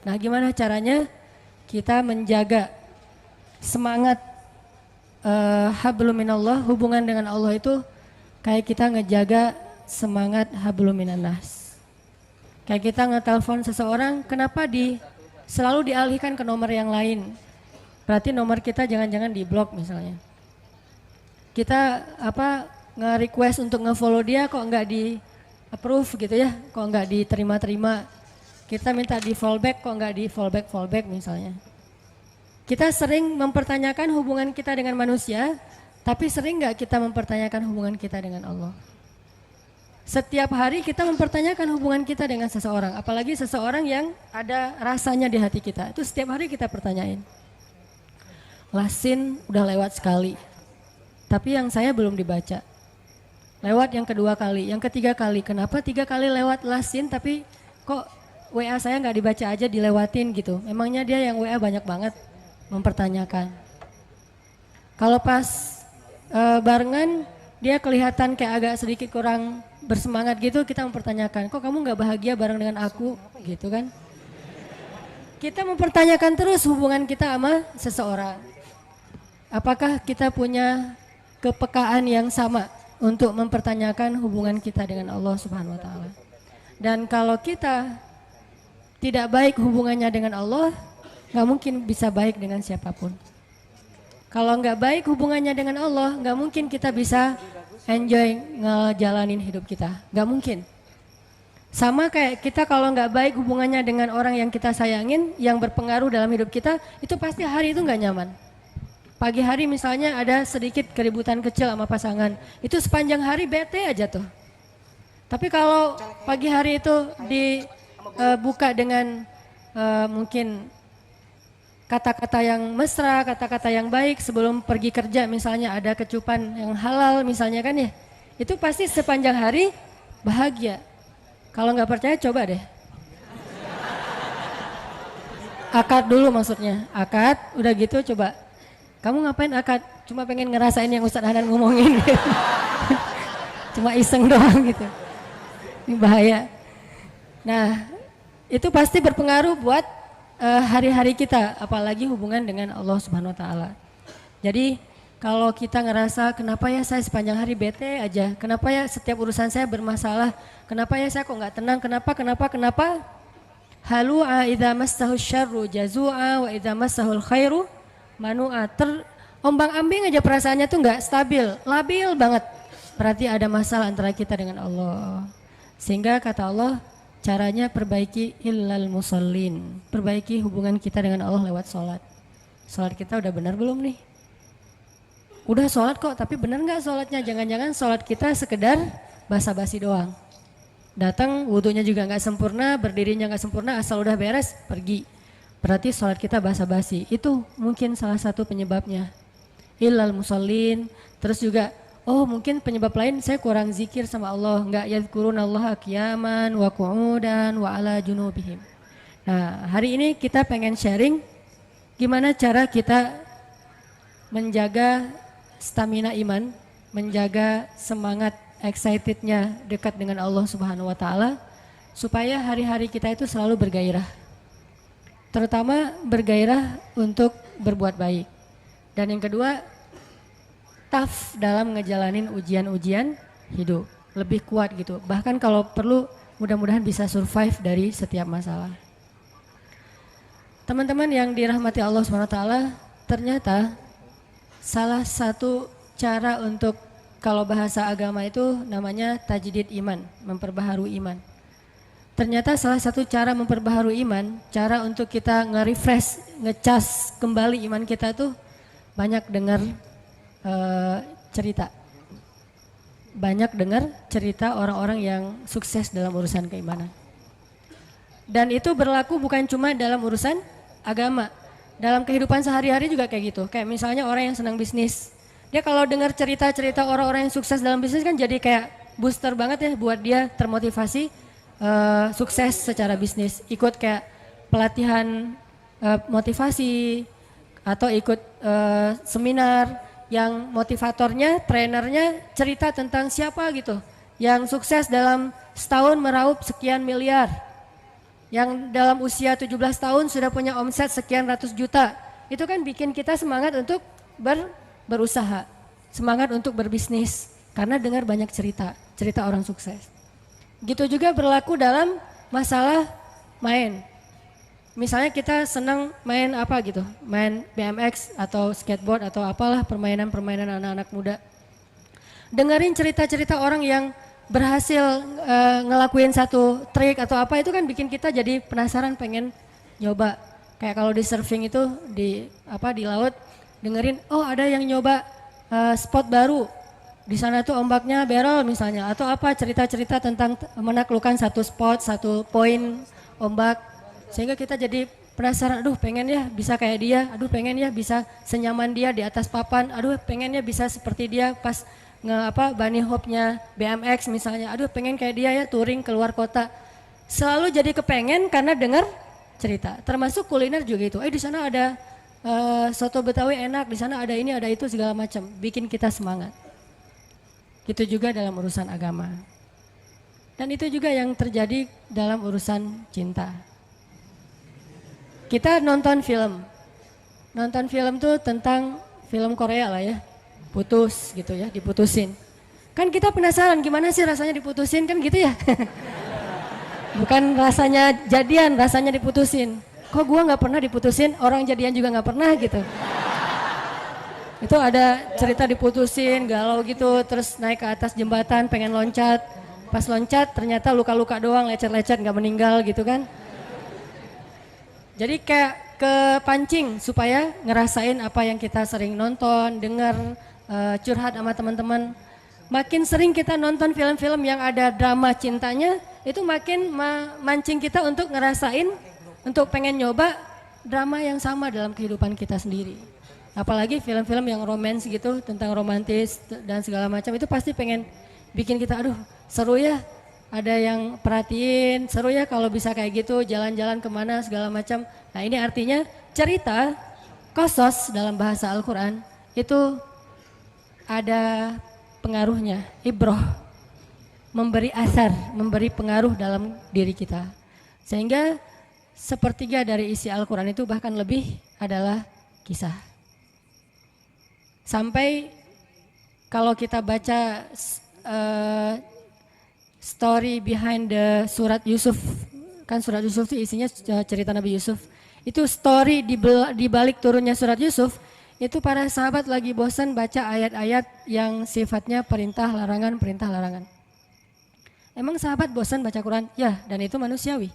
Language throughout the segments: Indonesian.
Nah, gimana caranya kita menjaga semangat hablum minallah, hubungan dengan Allah itu kayak kita ngejaga semangat hablum minannas. Kayak kita ngetelepon seseorang, kenapa selalu dialihkan ke nomor yang lain? Berarti nomor kita jangan-jangan di-blok misalnya. Kita nge-request untuk nge-follow dia kok nggak di-approve gitu ya, kok nggak diterima-terima. Kita minta di-fallback kok nggak di-fallback misalnya. Kita sering mempertanyakan hubungan kita dengan manusia, tapi sering nggak kita mempertanyakan hubungan kita dengan Allah? Setiap hari kita mempertanyakan hubungan kita dengan seseorang, apalagi seseorang yang ada rasanya di hati kita. Itu setiap hari kita pertanyain. Lasin udah lewat sekali, tapi yang saya belum dibaca. Lewat yang kedua kali, yang ketiga kali. Kenapa 3 kali lewat lasin tapi kok WA saya nggak dibaca aja dilewatin gitu? Memangnya dia yang WA banyak banget? Mempertanyakan. Kalau pas barengan dia kelihatan kayak agak sedikit kurang bersemangat gitu, kita mempertanyakan, kok kamu nggak bahagia bareng dengan aku gitu kan? Kita mempertanyakan terus hubungan kita sama seseorang. Apakah kita punya kepekaan yang sama untuk mempertanyakan hubungan kita dengan Allah Subhanahu wa taala? Dan kalau kita tidak baik hubungannya dengan Allah, nggak mungkin bisa baik dengan siapapun. Kalau nggak baik hubungannya dengan Allah, nggak mungkin kita bisa enjoy ngejalanin hidup kita. Nggak mungkin. Sama kayak kita kalau nggak baik hubungannya dengan orang yang kita sayangin, yang berpengaruh dalam hidup kita, itu pasti hari itu nggak nyaman. Pagi hari misalnya ada sedikit keributan kecil sama pasangan, itu sepanjang hari bete aja tuh. Tapi kalau pagi hari itu dibuka dengan mungkin kata-kata yang mesra, kata-kata yang baik sebelum pergi kerja, misalnya ada kecupan yang halal misalnya kan ya, itu pasti sepanjang hari bahagia. Kalau nggak percaya coba deh. Akad dulu maksudnya, akad udah gitu coba. Kamu ngapain akad? Cuma pengen ngerasain yang Ustadz Hanan ngomongin gitu. Cuma iseng doang gitu. Ini bahaya. Nah, itu pasti berpengaruh buat hari-hari kita, apalagi hubungan dengan Allah Subhanahu wa taala. Jadi kalau kita ngerasa kenapa ya saya sepanjang hari bete aja, kenapa ya setiap urusan saya bermasalah, kenapa ya saya kok nggak tenang, kenapa? Halu'a idza massahu syarru jazua wa idza massahul khairu manu'a. Ombang-ambing aja perasaannya tuh nggak stabil, labil banget. Berarti ada masalah antara kita dengan Allah. Sehingga kata Allah, caranya perbaiki illal musallin. Perbaiki hubungan kita dengan Allah lewat sholat. Sholat kita udah benar belum nih? Udah sholat kok, tapi benar nggak sholatnya? Jangan-jangan sholat kita sekedar basa-basi doang. Datang wudunya juga nggak sempurna, berdirinya nggak sempurna, asal udah beres pergi. Berarti sholat kita basa-basi. Itu mungkin salah satu penyebabnya. Illal musallin. Terus juga mungkin penyebab lain saya kurang zikir sama Allah, enggak yadhkurunallaha qiyaman wa qu'udan wa ala junubihim. Nah, hari ini kita pengen sharing gimana cara kita menjaga stamina iman, menjaga semangat excitednya dekat dengan Allah Subhanahu wa taala supaya hari-hari kita itu selalu bergairah. Terutama bergairah untuk berbuat baik. Dan yang kedua, tough dalam ngejalanin ujian-ujian hidup, lebih kuat gitu. Bahkan kalau perlu mudah-mudahan bisa survive dari setiap masalah. Teman-teman yang dirahmati Allah SWT, ternyata salah satu cara untuk, kalau bahasa agama itu namanya tajdid iman, memperbaharui iman. Ternyata salah satu cara memperbaharui iman, cara untuk kita nge-refresh, ngecas kembali iman kita tuh banyak dengar cerita. Banyak dengar cerita orang-orang yang sukses dalam urusan keimanan. Dan itu berlaku bukan cuma dalam urusan agama. Dalam kehidupan sehari-hari juga kayak gitu. Kayak misalnya orang yang senang bisnis. Dia kalau dengar cerita-cerita orang-orang yang sukses dalam bisnis kan jadi kayak booster banget ya buat dia termotivasi sukses secara bisnis. Ikut kayak pelatihan motivasi atau ikut seminar yang motivatornya, trenernya cerita tentang siapa gitu yang sukses dalam setahun meraup sekian miliar. yang dalam usia 17 tahun sudah punya omset sekian ratus juta. Itu kan bikin kita semangat untuk berusaha, semangat untuk berbisnis karena dengar banyak cerita orang sukses. Gitu juga berlaku dalam masalah main. Misalnya kita senang main apa gitu, main BMX atau skateboard atau apalah permainan-permainan anak-anak muda. Dengerin cerita-cerita orang yang berhasil ngelakuin satu trik atau apa, itu kan bikin kita jadi penasaran pengen nyoba. Kayak kalau di surfing itu di laut, dengerin oh ada yang nyoba spot baru. Di sana tuh ombaknya barrel misalnya atau apa, cerita-cerita tentang menaklukkan satu spot, satu poin ombak. Sehingga kita jadi penasaran, aduh pengen ya bisa kayak dia, aduh pengen ya bisa senyaman dia di atas papan, aduh pengen ya bisa seperti dia pas bunny hopnya BMX misalnya, aduh pengen kayak dia ya touring keluar kota. Selalu jadi kepengen karena dengar cerita. Termasuk kuliner juga itu, di sana ada soto Betawi enak, di sana ada ini ada itu segala macam, bikin kita semangat. Gitu juga dalam urusan agama. Dan itu juga yang terjadi dalam urusan cinta. Kita nonton film tuh tentang film Korea lah ya, putus gitu ya, diputusin. Kan kita penasaran gimana sih rasanya diputusin kan gitu ya. Bukan rasanya jadian, rasanya diputusin. Kok gua nggak pernah diputusin, orang jadian juga nggak pernah gitu. Itu ada cerita diputusin, galau gitu, terus naik ke atas jembatan pengen loncat. Pas loncat ternyata luka-luka doang, lecet-lecet nggak meninggal gitu kan. Jadi kayak kepancing supaya ngerasain apa yang kita sering nonton, dengar, curhat sama teman-teman. Makin sering kita nonton film-film yang ada drama cintanya, itu makin mancing kita untuk ngerasain, untuk pengen nyoba drama yang sama dalam kehidupan kita sendiri. Apalagi film-film yang romance gitu, tentang romantis dan segala macam, itu pasti pengen bikin kita, aduh seru ya. Ada yang perhatiin, seru ya kalau bisa kayak gitu, jalan-jalan kemana segala macam. Nah ini artinya cerita, qasas dalam bahasa Al-Quran itu ada pengaruhnya, ibroh, memberi asar, memberi pengaruh dalam diri kita. Sehingga sepertiga dari isi Al-Quran itu bahkan lebih adalah kisah. Sampai kalau kita baca story behind the surat Yusuf, kan surat Yusuf itu isinya cerita Nabi Yusuf. Itu story di balik turunnya surat Yusuf, itu para sahabat lagi bosan baca ayat-ayat yang sifatnya perintah larangan. Emang sahabat bosan baca Quran? Ya, dan itu manusiawi.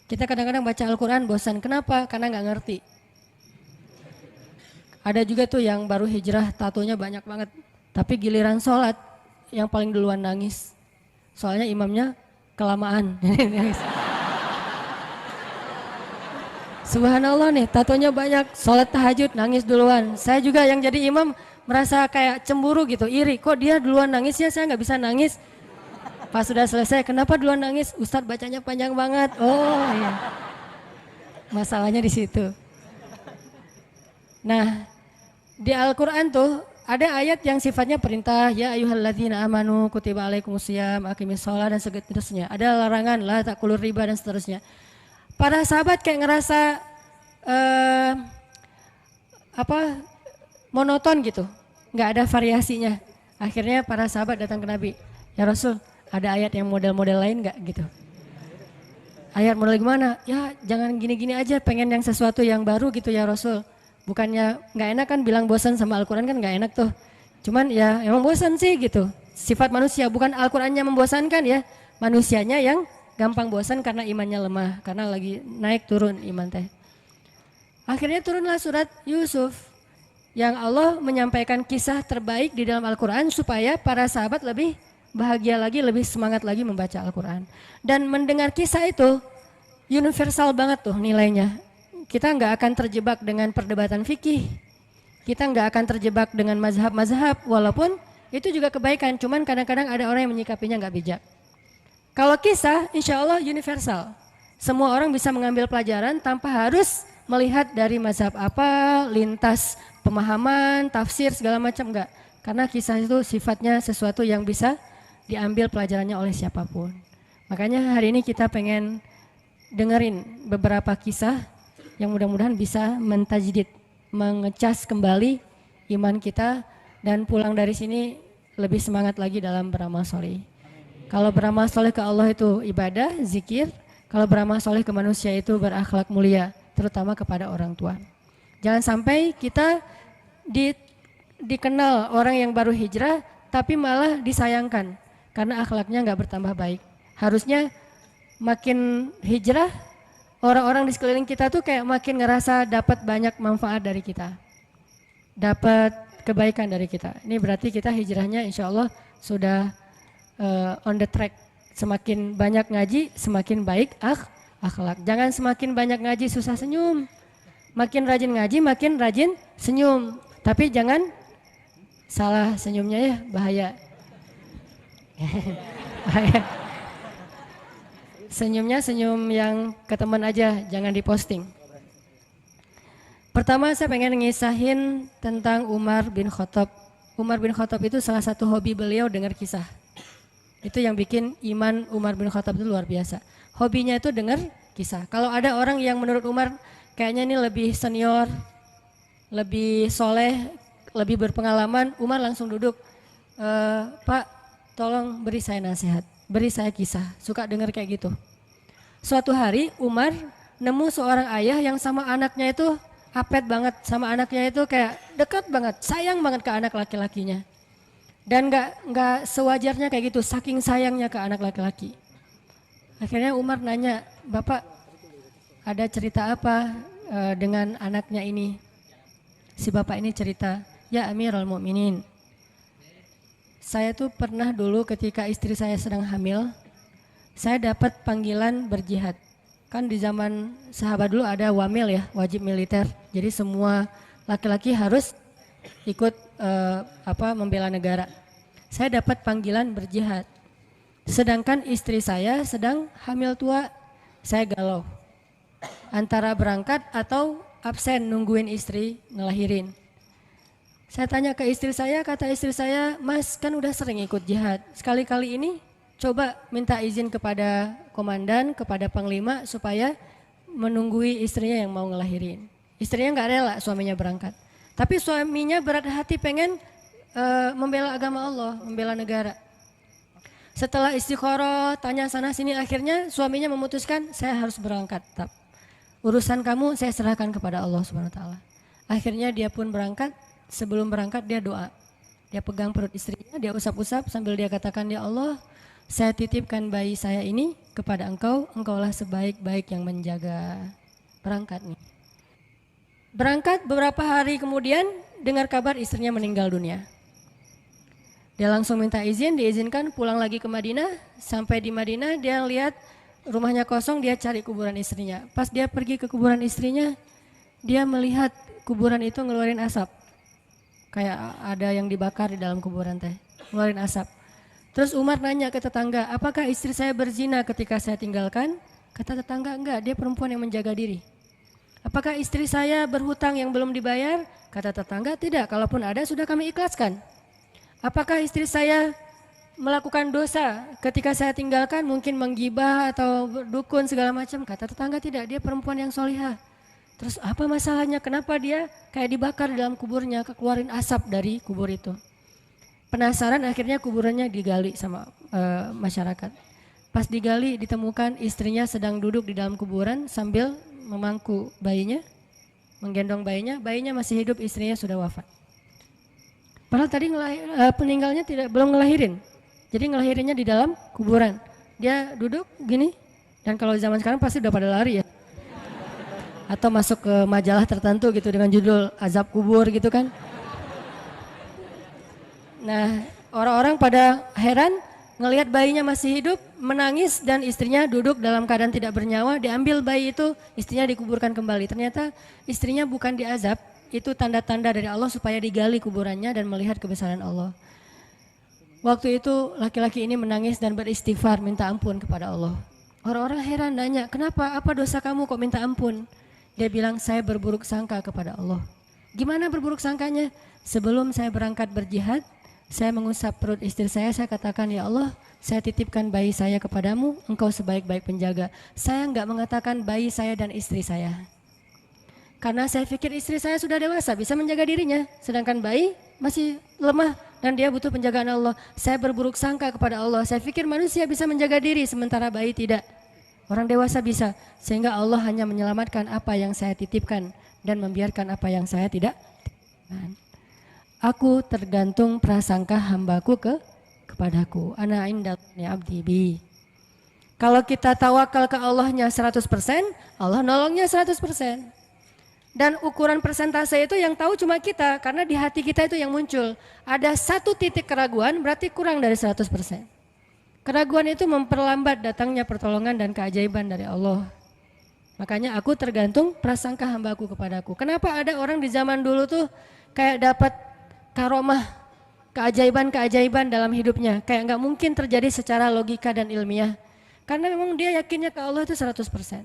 Kita kadang-kadang baca Al-Quran bosan, kenapa? Karena nggak ngerti. Ada juga tuh yang baru hijrah, tatonya banyak banget. Tapi giliran sholat, yang paling duluan nangis. Soalnya imamnya kelamaan. Subhanallah nih, tatonya banyak, sholat tahajud nangis duluan. Saya juga yang jadi imam merasa kayak cemburu gitu, iri. Kok dia duluan nangis ya, saya nggak bisa nangis. Pas sudah selesai, kenapa duluan nangis? Ustadz bacanya panjang banget. Oh iya, masalahnya di situ. Nah, di Al-Quran tuh ada ayat yang sifatnya perintah, ya ayyuhalladzina amanu kutiba alaikumusiyam aqimis shalah dan seterusnya. Ada larangan, la takulur riba dan seterusnya. Para sahabat kayak ngerasa monoton gitu, nggak ada variasinya. Akhirnya para sahabat datang ke Nabi, ya Rasul, ada ayat yang model-model lain nggak gitu? Ayat model gimana? Ya jangan gini-gini aja, pengen yang sesuatu yang baru gitu ya Rasul. Bukannya nggak enak kan bilang bosan sama Al-Quran kan nggak enak tuh. Cuman ya emang bosan sih gitu. Sifat manusia, bukan Al-Qurannya membosankan ya. Manusianya yang gampang bosan karena imannya lemah. Karena lagi naik turun iman teh. Akhirnya turunlah surat Yusuf. Yang Allah menyampaikan kisah terbaik di dalam Al-Quran supaya para sahabat lebih bahagia lagi, lebih semangat lagi membaca Al-Quran. Dan mendengar kisah itu universal banget tuh nilainya. Kita nggak akan terjebak dengan perdebatan fikih, kita nggak akan terjebak dengan mazhab-mazhab, walaupun itu juga kebaikan, cuman kadang-kadang ada orang yang menyikapinya nggak bijak. Kalau kisah, insya Allah universal, semua orang bisa mengambil pelajaran tanpa harus melihat dari mazhab apa, lintas pemahaman, tafsir segala macam, enggak. Karena kisah itu sifatnya sesuatu yang bisa diambil pelajarannya oleh siapapun. Makanya hari ini kita pengen dengerin beberapa kisah yang mudah-mudahan bisa mentajdid, mengecas kembali iman kita dan pulang dari sini lebih semangat lagi dalam beramal soleh. Kalau beramal soleh ke Allah itu ibadah, zikir. Kalau beramal soleh ke manusia itu berakhlak mulia, terutama kepada orang tua. Jangan sampai kita dikenal orang yang baru hijrah, tapi malah disayangkan karena akhlaknya nggak bertambah baik. Harusnya makin hijrah, orang-orang di sekeliling kita tuh kayak makin ngerasa dapat banyak manfaat dari kita, dapat kebaikan dari kita. Ini berarti kita hijrahnya insya Allah sudah on the track. Semakin banyak ngaji, semakin baik akhlak. Jangan semakin banyak ngaji susah senyum. Makin rajin ngaji, makin rajin senyum. Tapi jangan salah senyumnya ya, bahaya. Bahaya. Senyumnya senyum yang ke teman aja, jangan diposting. Pertama saya pengen ngisahin tentang Umar bin Khattab. Umar bin Khattab itu salah satu hobi beliau dengar kisah. Itu yang bikin iman Umar bin Khattab itu luar biasa. Hobinya itu dengar kisah. Kalau ada orang yang menurut Umar kayaknya ini lebih senior, lebih soleh, lebih berpengalaman, Umar langsung duduk. Pak, tolong beri saya nasihat, beri saya kisah. Suka dengar kayak gitu. Suatu hari Umar nemu seorang ayah yang sama anaknya itu apet banget, sama anaknya itu kayak dekat banget, sayang banget ke anak laki-lakinya. Dan nggak sewajarnya kayak gitu, saking sayangnya ke anak laki-laki. Akhirnya Umar nanya, Bapak ada cerita apa dengan anaknya ini? Si bapak ini cerita, ya Amirul Mukminin, saya tuh pernah dulu ketika istri saya sedang hamil, saya dapat panggilan berjihad. Kan di zaman sahabat dulu ada wamil ya, wajib militer. Jadi semua laki-laki harus ikut membela negara. Saya dapat panggilan berjihad. Sedangkan istri saya sedang hamil tua, saya galau. Antara berangkat atau absen nungguin istri ngelahirin. Saya tanya ke istri saya, kata istri saya, Mas kan udah sering ikut jihad. Sekali-kali ini coba minta izin kepada komandan, kepada panglima supaya menunggui istrinya yang mau ngelahirin. Istrinya nggak rela suaminya berangkat. Tapi suaminya berat hati pengen membela agama Allah, membela negara. Setelah istikharah, tanya sana sini, akhirnya suaminya memutuskan saya harus berangkat. Urusan kamu saya serahkan kepada Allah Subhanahu wa taala. Akhirnya dia pun berangkat, sebelum berangkat dia doa. Dia pegang perut istrinya, dia usap-usap sambil dia katakan, ya Allah, saya titipkan bayi saya ini kepada engkau, engkaulah sebaik-baik yang menjaga. Berangkat nih. Berangkat beberapa hari kemudian dengar kabar istrinya meninggal dunia. Dia langsung minta izin, diizinkan pulang lagi ke Madinah. Sampai di Madinah dia lihat rumahnya kosong, dia cari kuburan istrinya. Pas dia pergi ke kuburan istrinya, dia melihat kuburan itu ngeluarin asap. Kayak ada yang dibakar di dalam kuburan teh, ngeluarin asap. Terus Umar nanya ke tetangga, apakah istri saya berzina ketika saya tinggalkan? Kata tetangga, enggak, dia perempuan yang menjaga diri. Apakah istri saya berhutang yang belum dibayar? Kata tetangga, tidak, kalaupun ada sudah kami ikhlaskan. Apakah istri saya melakukan dosa ketika saya tinggalkan, mungkin menggibah atau dukun segala macam? Kata tetangga, tidak, dia perempuan yang solihah. Terus apa masalahnya, kenapa dia kayak dibakar di dalam kuburnya, keluarin asap dari kubur itu? Penasaran, akhirnya kuburannya digali sama masyarakat. Pas digali ditemukan istrinya sedang duduk di dalam kuburan sambil memangku bayinya, menggendong bayinya, bayinya masih hidup, istrinya sudah wafat. Padahal tadi peninggalnya belum ngelahirin, jadi ngelahirinnya di dalam kuburan. Dia duduk gini, dan kalau zaman sekarang pasti udah pada lari ya, atau masuk ke majalah tertentu gitu dengan judul azab kubur gitu kan. Nah, orang-orang pada heran ngelihat bayinya masih hidup, menangis, dan istrinya duduk dalam keadaan tidak bernyawa. Diambil bayi itu, istrinya dikuburkan kembali. Ternyata istrinya bukan diazab, itu tanda-tanda dari Allah supaya digali kuburannya dan melihat kebesaran Allah. Waktu itu laki-laki ini menangis dan beristighfar minta ampun kepada Allah. Orang-orang heran nanya, kenapa, apa dosa kamu kok minta ampun? Dia bilang, saya berburuk sangka kepada Allah. Gimana berburuk sangkanya? Sebelum saya berangkat berjihad, Saya mengusap perut istri saya katakan, ya Allah, saya titipkan bayi saya kepadamu, engkau sebaik-baik penjaga. Saya enggak mengatakan bayi saya dan istri saya. Karena saya pikir istri saya sudah dewasa, bisa menjaga dirinya. Sedangkan bayi masih lemah dan dia butuh penjagaan Allah. Saya berburuk sangka kepada Allah. Saya pikir manusia bisa menjaga diri, sementara bayi tidak. Orang dewasa bisa. Sehingga Allah hanya menyelamatkan apa yang saya titipkan dan membiarkan apa yang saya tidak titipkan. Aku tergantung prasangka hambaku kepadaku. Ana indani abdi bi. Kalau kita tawakal ke Allahnya 100%, Allah nolongnya 100%. Dan ukuran persentase itu yang tahu cuma kita, karena di hati kita itu yang muncul. Ada satu titik keraguan berarti kurang dari 100%. Keraguan itu memperlambat datangnya pertolongan dan keajaiban dari Allah. Makanya aku tergantung prasangka hambaku kepadaku. Kenapa ada orang di zaman dulu tuh kayak dapat karomah, keajaiban-keajaiban dalam hidupnya. Kayak nggak mungkin terjadi secara logika dan ilmiah. Karena memang dia yakinnya ke Allah itu 100%.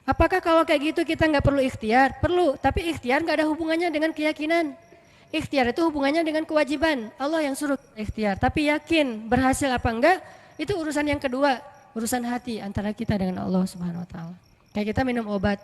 Apakah kalau kayak gitu kita nggak perlu ikhtiar? Perlu, tapi ikhtiar nggak ada hubungannya dengan keyakinan. Ikhtiar itu hubungannya dengan kewajiban. Allah yang suruh ikhtiar, tapi yakin berhasil apa enggak, itu urusan yang kedua. Urusan hati antara kita dengan Allah Subhanahu Wa Taala. Kayak kita minum obat.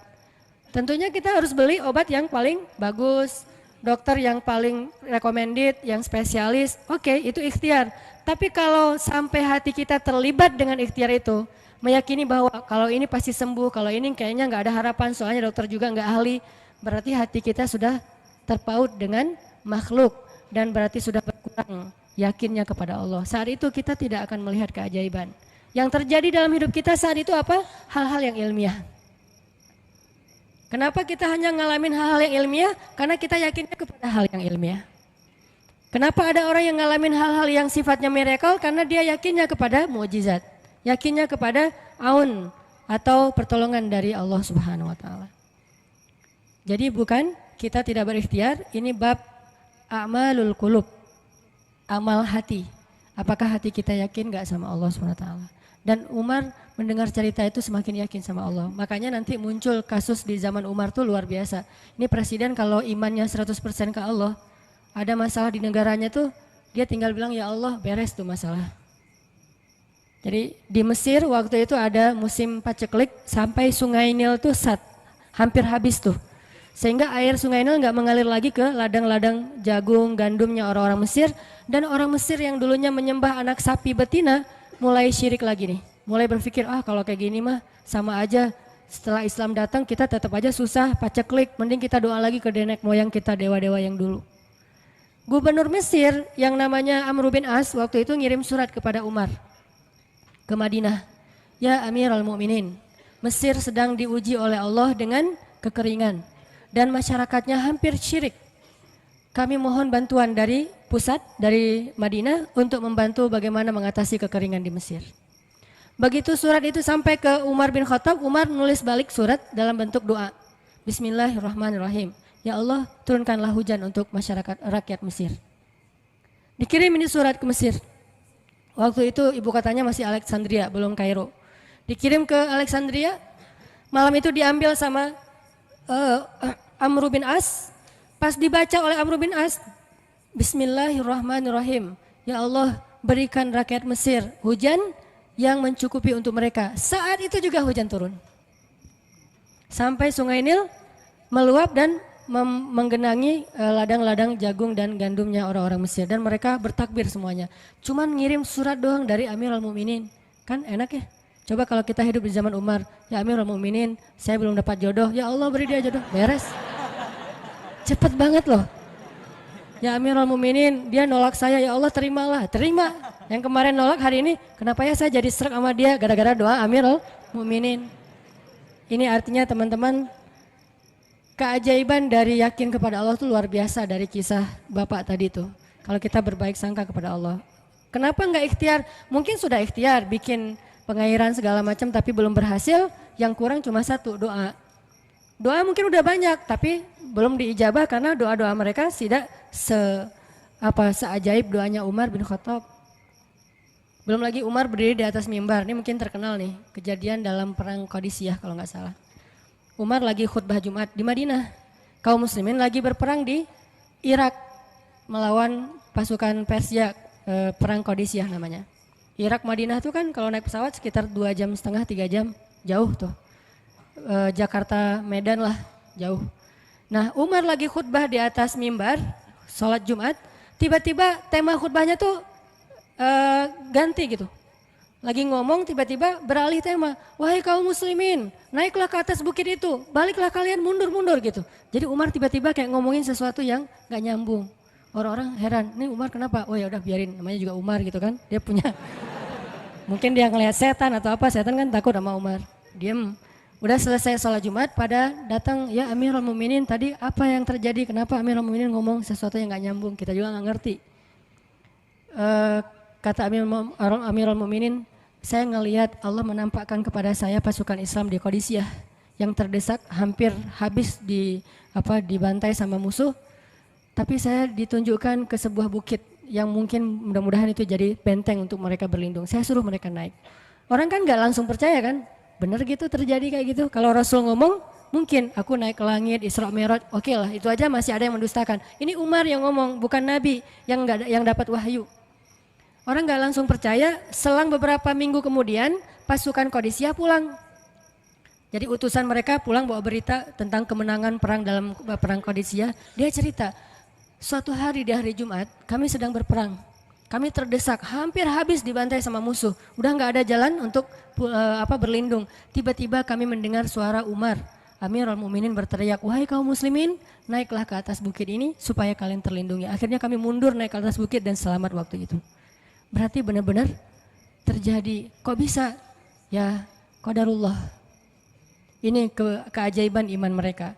Tentunya kita harus beli obat yang paling bagus, dokter yang paling recommended, yang spesialis, oke, itu ikhtiar. Tapi kalau sampai hati kita terlibat dengan ikhtiar itu, meyakini bahwa kalau ini pasti sembuh, kalau ini kayaknya nggak ada harapan, soalnya dokter juga nggak ahli, berarti hati kita sudah terpaut dengan makhluk dan berarti sudah berkurang yakinnya kepada Allah. Saat itu kita tidak akan melihat keajaiban. Yang terjadi dalam hidup kita saat itu apa? Hal-hal yang ilmiah. Kenapa kita hanya ngalamin hal-hal yang ilmiah? Karena kita yakinnya kepada hal yang ilmiah. Kenapa ada orang yang ngalamin hal-hal yang sifatnya miracle? Karena dia yakinnya kepada mukjizat. Yakinnya kepada aun atau pertolongan dari Allah Subhanahu Wa Taala. Jadi bukan kita tidak berikhtiar, ini bab a'malul qulub, amal hati. Apakah hati kita yakin gak sama Allah Subhanahu Wa Taala? Dan Umar mendengar cerita itu semakin yakin sama Allah. Makanya nanti muncul kasus di zaman Umar tuh luar biasa. Ini presiden kalau imannya 100% ke Allah, ada masalah di negaranya tuh dia tinggal bilang ya Allah beres tuh masalah. Jadi di Mesir waktu itu ada musim paceklik sampai sungai Nil tuh hampir habis tuh. Sehingga air sungai Nil nggak mengalir lagi ke ladang-ladang jagung, gandumnya orang-orang Mesir. Dan orang Mesir yang dulunya menyembah anak sapi betina mulai syirik lagi nih. Mulai berpikir, kalau kayak gini mah sama aja. Setelah Islam datang kita tetap aja susah, paceklik. Mending kita doa lagi ke nenek moyang kita, dewa-dewa yang dulu. Gubernur Mesir yang namanya Amr bin As waktu itu ngirim surat kepada Umar ke Madinah. Ya Amirul Mukminin, Mesir sedang diuji oleh Allah dengan kekeringan. Dan masyarakatnya hampir syirik. Kami mohon bantuan dari pusat, dari Madinah untuk membantu bagaimana mengatasi kekeringan di Mesir. Begitu surat itu sampai ke Umar bin Khattab, Umar nulis balik surat dalam bentuk doa. Bismillahirrahmanirrahim. Ya Allah, turunkanlah hujan untuk masyarakat rakyat Mesir. Dikirim ini surat ke Mesir. Waktu itu ibu kotanya masih Alexandria, belum Kairo. Dikirim ke Alexandria, malam itu diambil sama Amr bin As. Pas dibaca oleh Amr bin As, Bismillahirrahmanirrahim. Ya Allah, berikan rakyat Mesir hujan yang mencukupi untuk mereka. Saat itu juga hujan turun. Sampai sungai Nil meluap dan menggenangi ladang-ladang jagung dan gandumnya orang-orang Mesir. Dan mereka bertakbir semuanya. Cuman ngirim surat doang dari Amirul Mukminin. Kan enak ya? Coba kalau kita hidup di zaman Umar, ya Amirul Mukminin, saya belum dapat jodoh. Ya Allah beri dia jodoh, beres. Cepet banget loh. Ya Amirul Mukminin, dia nolak saya, ya Allah terimalah, terima. Yang kemarin nolak hari ini, kenapa ya saya jadi serak sama dia gara-gara doa Amirul Mukminin. Ini artinya teman-teman, keajaiban dari yakin kepada Allah itu luar biasa dari kisah Bapak tadi tuh. Kalau kita berbaik sangka kepada Allah. Kenapa enggak ikhtiar? Mungkin sudah ikhtiar, bikin pengairan segala macam tapi belum berhasil, yang kurang cuma satu, doa. Doa mungkin udah banyak tapi belum diijabah karena doa-doa mereka tidak seajaib doanya Umar bin Khattab. Belum lagi Umar berdiri di atas mimbar, ini mungkin terkenal nih, kejadian dalam perang Qadisiyah kalau nggak salah. Umar lagi khutbah Jumat di Madinah, kaum muslimin lagi berperang di Irak melawan pasukan Persia, perang Qadisiyah namanya. Irak Madinah tuh kan kalau naik pesawat sekitar 2,5 jam 3 jam, jauh tuh. Jakarta Medan lah, jauh. Nah, Umar lagi khutbah di atas mimbar sholat Jumat, tiba-tiba tema khutbahnya tuh ganti gitu. Lagi ngomong tiba-tiba beralih tema, wahai kaum muslimin, naiklah ke atas bukit itu, baliklah kalian mundur-mundur gitu. Jadi Umar tiba-tiba kayak ngomongin sesuatu yang gak nyambung. Orang-orang heran, nih Umar kenapa? Oh ya udah biarin, namanya juga Umar gitu kan. Dia punya, mungkin dia ngelihat setan atau apa, setan kan takut sama Umar. Diem. Udah selesai sholat Jumat, pada datang, ya Amirul Mukminin tadi apa yang terjadi? Kenapa Amirul Mukminin ngomong sesuatu yang gak nyambung? Kita juga gak ngerti. Kata Amirul Mukminin, saya ngelihat Allah menampakkan kepada saya pasukan Islam di Qadisiyah yang terdesak hampir habis dibantai sama musuh. Tapi saya ditunjukkan ke sebuah bukit yang mungkin mudah-mudahan itu jadi benteng untuk mereka berlindung. Saya suruh mereka naik. Orang kan gak langsung percaya kan? Bener gitu terjadi kayak gitu. Kalau Rasul ngomong mungkin aku naik ke langit, Isra Mi'raj, oke lah itu aja masih ada yang mendustakan. Ini Umar yang ngomong bukan Nabi yang dapat wahyu. Orang gak langsung percaya, selang beberapa minggu kemudian pasukan Qadisiyah pulang. Jadi utusan mereka pulang bawa berita tentang kemenangan perang dalam perang Qadisiyah. Dia cerita, suatu hari di hari Jumat kami sedang berperang. Kami terdesak, hampir habis dibantai sama musuh. Udah gak ada jalan untuk berlindung. Tiba-tiba kami mendengar suara Umar. Amirul Mukminin berteriak, wahai kaum muslimin, naiklah ke atas bukit ini supaya kalian terlindungi. Akhirnya kami mundur naik ke atas bukit dan selamat waktu itu. Berarti benar-benar terjadi. Kok bisa? Ya qadarullah. Ini keajaiban iman mereka.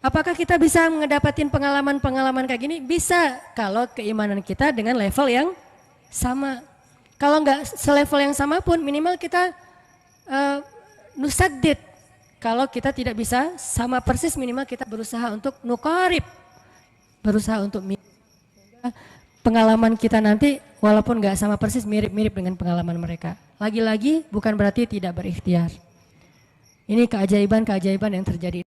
Apakah kita bisa mengedapatin pengalaman-pengalaman kayak gini? Bisa kalau keimanan kita dengan level yang sama. Kalau nggak selevel yang sama pun minimal kita nusaddid. Kalau kita tidak bisa sama persis minimal kita berusaha untuk nuqarib. Berusaha untuk pengalaman kita nanti walaupun nggak sama persis mirip-mirip dengan pengalaman mereka. Lagi-lagi bukan berarti tidak berikhtiar. Ini keajaiban-keajaiban yang terjadi.